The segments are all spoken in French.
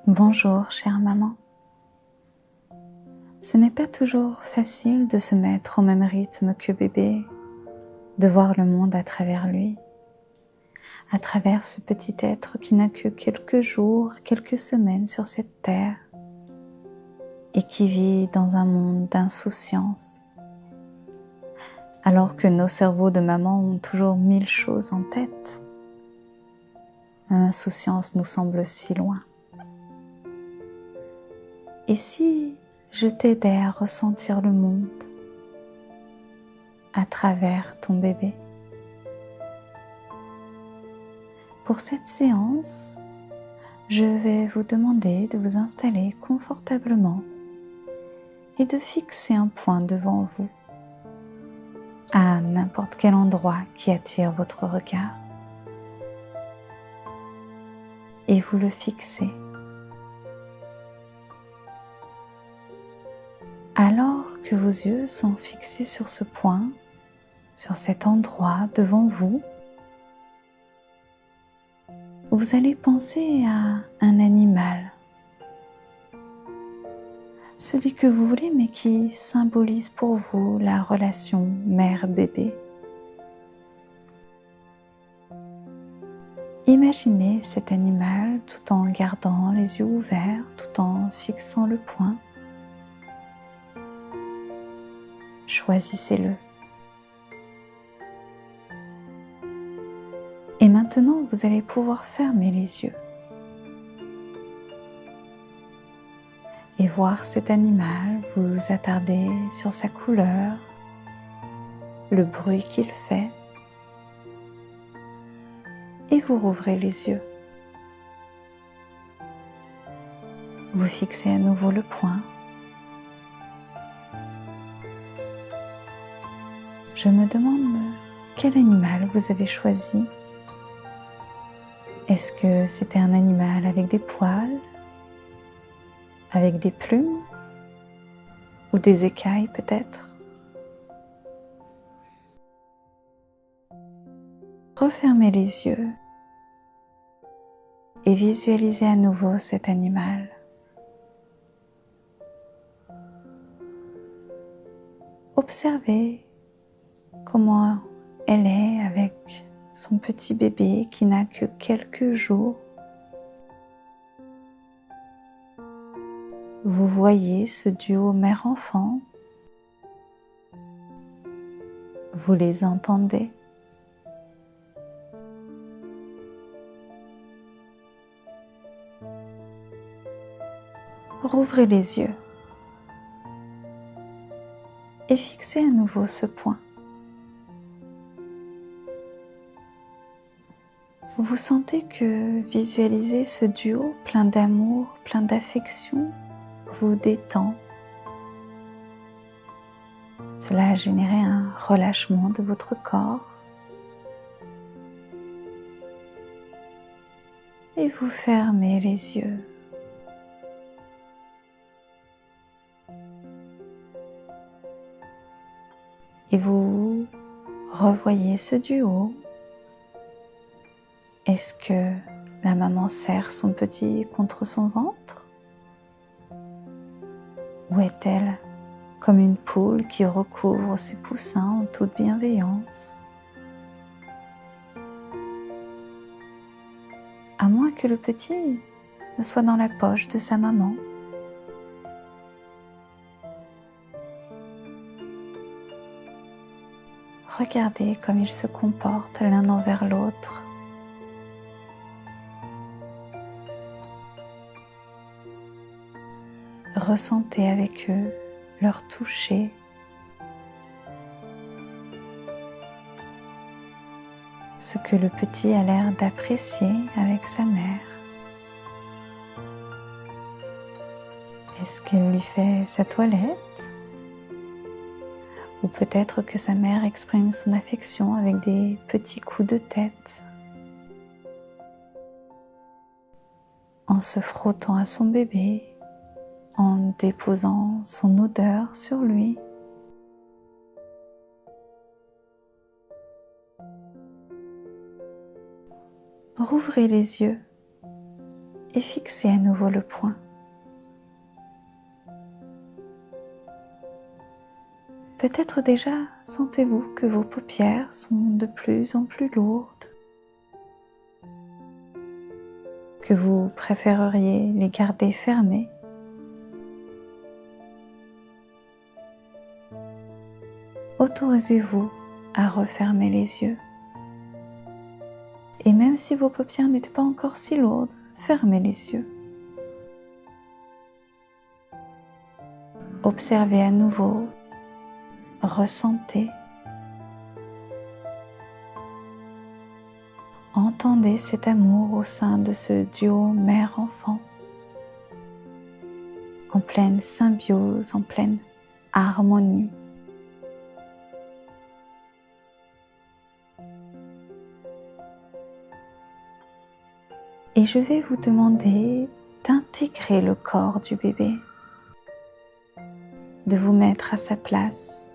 Bonjour, chère maman. Ce n'est pas toujours facile de se mettre au même rythme que bébé, de voir le monde à travers lui, à travers ce petit être qui n'a que quelques jours, quelques semaines sur cette terre et qui vit dans un monde d'insouciance. Alors que nos cerveaux de maman ont toujours 1000 choses en tête, l'insouciance nous semble si loin. Et si je t'aidais à ressentir le monde à travers ton bébé? Pour cette séance, je vais vous demander de vous installer confortablement et de fixer un point devant vous, à n'importe quel endroit qui attire votre regard. Et vous le fixez. Alors que vos yeux sont fixés sur ce point, sur cet endroit devant vous, vous allez penser à un animal, celui que vous voulez mais qui symbolise pour vous la relation mère-bébé. Imaginez cet animal tout en gardant les yeux ouverts, tout en fixant le point. Choisissez-le. Et maintenant, vous allez pouvoir fermer les yeux et voir cet animal, vous attarder sur sa couleur, le bruit qu'il fait, et vous rouvrez les yeux. Vous fixez à nouveau le point. Je me demande quel animal vous avez choisi. Est-ce que c'était un animal avec des poils, avec des plumes ou des écailles peut-être? Refermez les yeux et visualisez à nouveau cet animal. Observez comment elle est avec son petit bébé qui n'a que quelques jours. Vous voyez ce duo mère-enfant. Vous les entendez. Rouvrez les yeux et fixez à nouveau ce point. Vous sentez que visualiser ce duo plein d'amour, plein d'affection vous détend. Cela a généré un relâchement de votre corps. Et vous fermez les yeux. Et vous revoyez ce duo. Est-ce que la maman serre son petit contre son ventre? Ou est-elle comme une poule qui recouvre ses poussins en toute bienveillance? À moins que le petit ne soit dans la poche de sa maman. Regardez comme ils se comportent l'un envers l'autre. Ressentez avec eux leur toucher. Ce que le petit a l'air d'apprécier avec sa mère. Est-ce qu'elle lui fait sa toilette? Ou peut-être que sa mère exprime son affection avec des petits coups de tête, en se frottant à son bébé, en déposant son odeur sur lui. Rouvrez les yeux et fixez à nouveau le poing. Peut-être déjà sentez-vous que vos paupières sont de plus en plus lourdes, que vous préféreriez les garder fermées. Autorisez-vous à refermer les yeux. Et même si vos paupières n'étaient pas encore si lourdes, fermez les yeux. Observez à nouveau, ressentez. Entendez cet amour au sein de ce duo mère-enfant, en pleine symbiose, en pleine harmonie. Et je vais vous demander d'intégrer le corps du bébé, de vous mettre à sa place,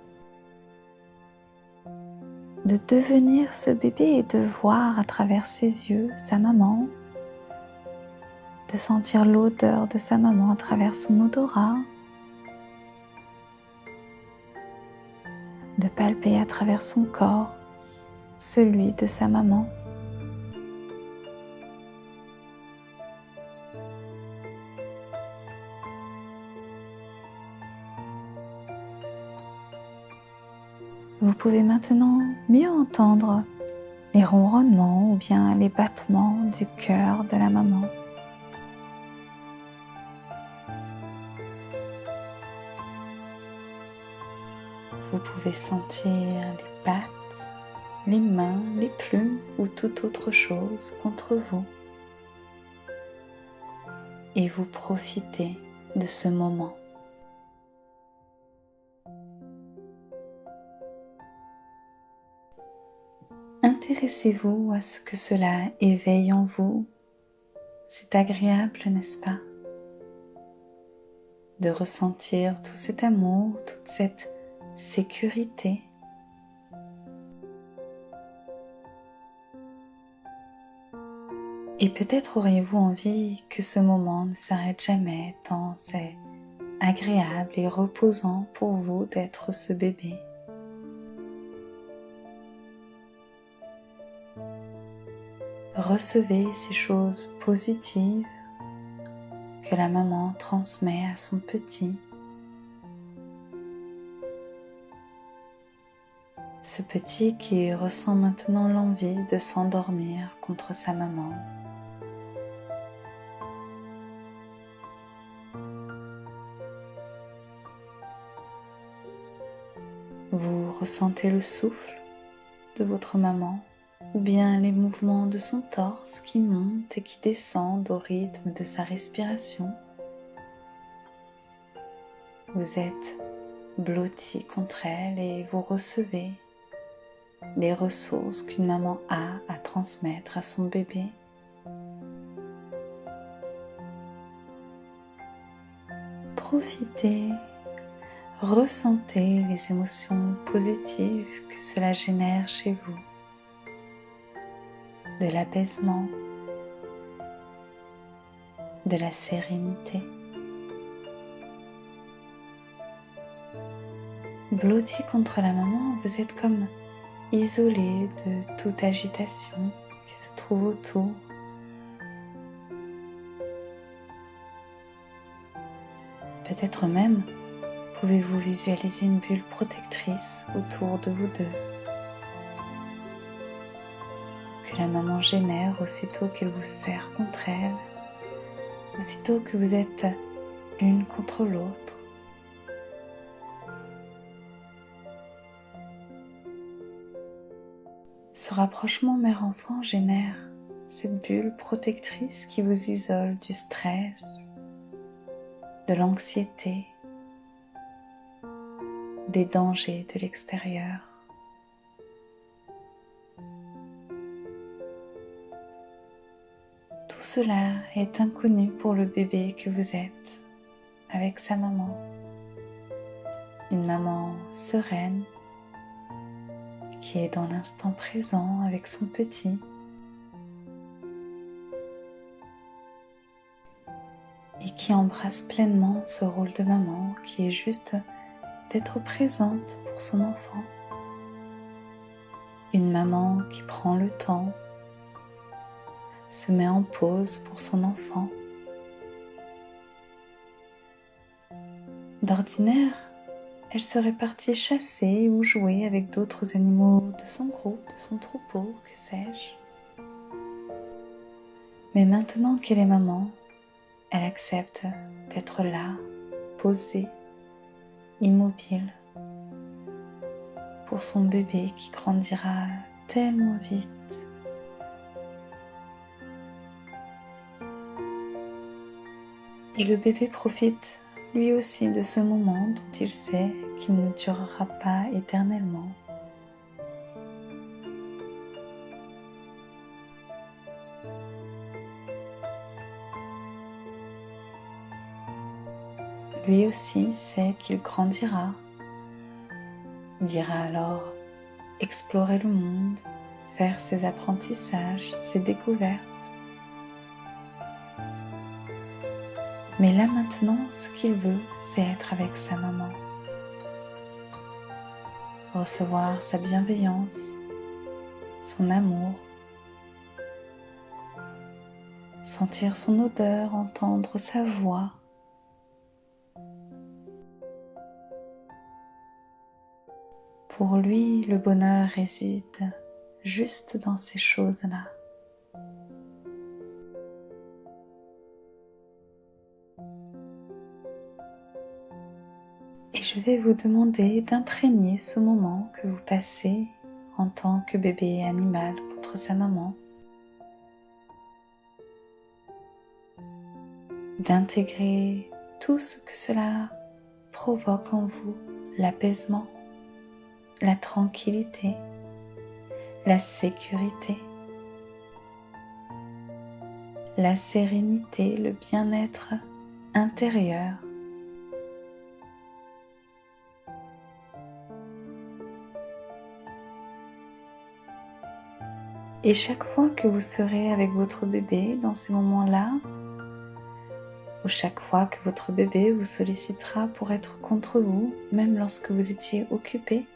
de devenir ce bébé et de voir à travers ses yeux sa maman, de sentir l'odeur de sa maman à travers son odorat, de palper à travers son corps celui de sa maman. Vous pouvez maintenant mieux entendre les ronronnements ou bien les battements du cœur de la maman. Vous pouvez sentir les pattes, les mains, les plumes ou toute autre chose contre vous. Et vous profitez de ce moment. Intéressez-vous à ce que cela éveille en vous. C'est agréable, n'est-ce pas? De ressentir tout cet amour, toute cette sécurité. Et peut-être auriez-vous envie que ce moment ne s'arrête jamais, tant c'est agréable et reposant pour vous d'être ce bébé. Recevez ces choses positives que la maman transmet à son petit. Ce petit qui ressent maintenant l'envie de s'endormir contre sa maman. Vous ressentez le souffle de votre maman ou bien les mouvements de son torse qui montent et qui descendent au rythme de sa respiration. Vous êtes blotti contre elle et vous recevez les ressources qu'une maman a à transmettre à son bébé. Profitez, ressentez les émotions positives que cela génère chez vous. De l'apaisement, de la sérénité. Blotti contre la maman, vous êtes comme isolé de toute agitation qui se trouve autour. Peut-être même pouvez-vous visualiser une bulle protectrice autour de vous deux, que la maman génère aussitôt qu'elle vous serre contre elle, aussitôt que vous êtes l'une contre l'autre. Ce rapprochement mère-enfant génère cette bulle protectrice qui vous isole du stress, de l'anxiété, des dangers de l'extérieur. Tout cela est inconnu pour le bébé que vous êtes avec sa maman. Une maman sereine qui est dans l'instant présent avec son petit. et qui embrasse pleinement ce rôle de maman qui est juste d'être présente pour son enfant. Une maman qui prend le temps, se met en pause pour son enfant. D'ordinaire, elle serait partie chasser ou jouer avec d'autres animaux de son groupe, de son troupeau, que sais-je. Mais maintenant qu'elle est maman, elle accepte d'être là, posée, immobile, pour son bébé qui grandira tellement vite. Et le bébé profite lui aussi de ce moment dont il sait qu'il ne durera pas éternellement. Lui aussi sait qu'il grandira. Il ira alors explorer le monde, faire ses apprentissages, ses découvertes. Mais là maintenant, ce qu'il veut, c'est être avec sa maman. Recevoir sa bienveillance, son amour, sentir son odeur, entendre sa voix. Pour lui, le bonheur réside juste dans ces choses-là. Et je vais vous demander d'imprégner ce moment que vous passez en tant que bébé animal contre sa maman, d'intégrer tout ce que cela provoque en vous, l'apaisement, la tranquillité, la sécurité, la sérénité, le bien-être intérieur. Et chaque fois que vous serez avec votre bébé dans ces moments-là, ou chaque fois que votre bébé vous sollicitera pour être contre vous, même lorsque vous étiez occupé,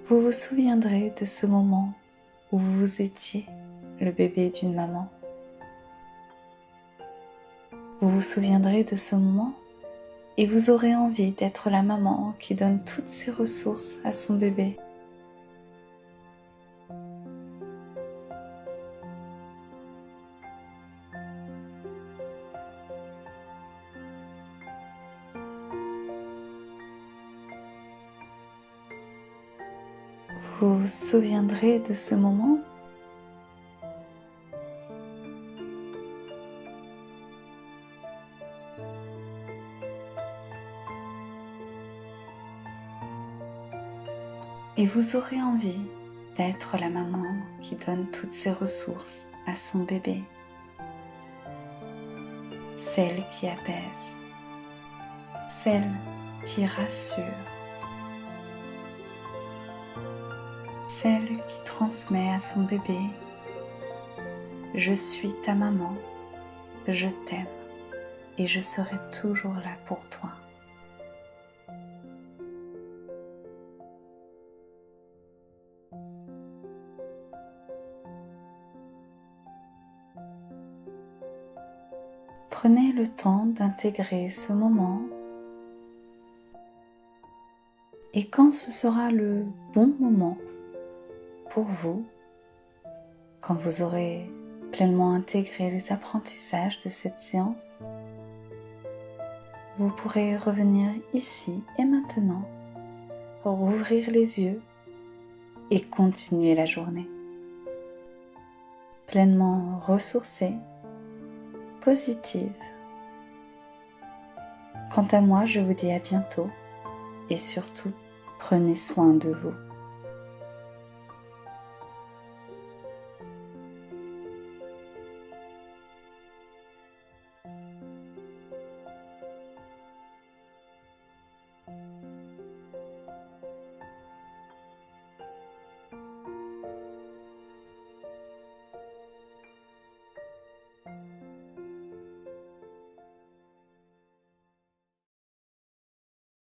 vous vous souviendrez de ce moment où vous étiez le bébé d'une maman. Vous vous souviendrez de ce moment et vous aurez envie d'être la maman qui donne toutes ses ressources à son bébé. Vous vous souviendrez de ce moment et vous aurez envie d'être la maman qui donne toutes ses ressources à son bébé, celle qui apaise, celle qui rassure, celle qui transmet à son bébé « Je suis ta maman, je t'aime et je serai toujours là pour toi ». Prenez le temps d'intégrer ce moment et quand ce sera le bon moment pour vous, quand vous aurez pleinement intégré les apprentissages de cette séance, vous pourrez revenir ici et maintenant, rouvrir les yeux et continuer la journée. Pleinement ressourcée, positive. Quant à moi, je vous dis à bientôt et surtout, prenez soin de vous.